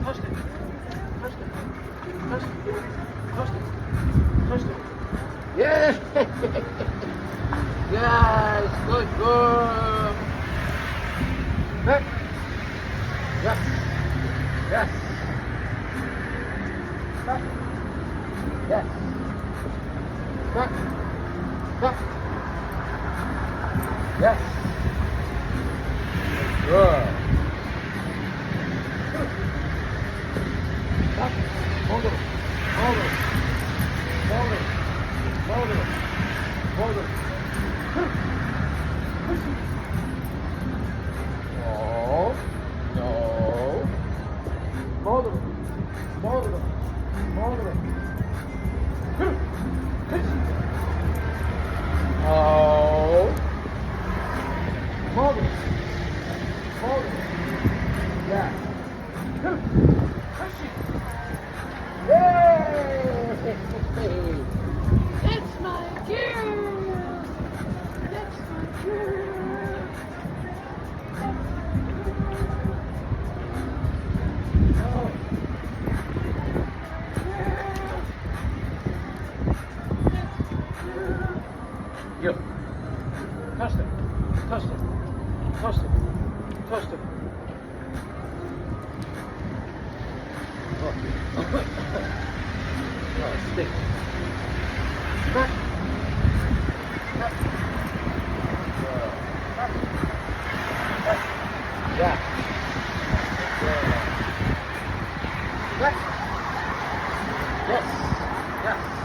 Touched it. Touched it. Touched it. Touched it. Touched it. Yeah. Yes. Good. Good. Back. Yes. Yes. Back. Yes. Back. Back. Yes. Good. Back. Hold it. Hold it. Hold it. Hold it. Hold it. No. No. Hold it. Hold it. Hold it. Oh. Hold it. Hold it. Yeah. Push it. Yay! That's my girl. That's my girl. Oh. You. Touched it. Touched it. Touched it. Touched it. Oh, stick. Back. Back. Back. Back. Yeah. Back. Yes. Yes.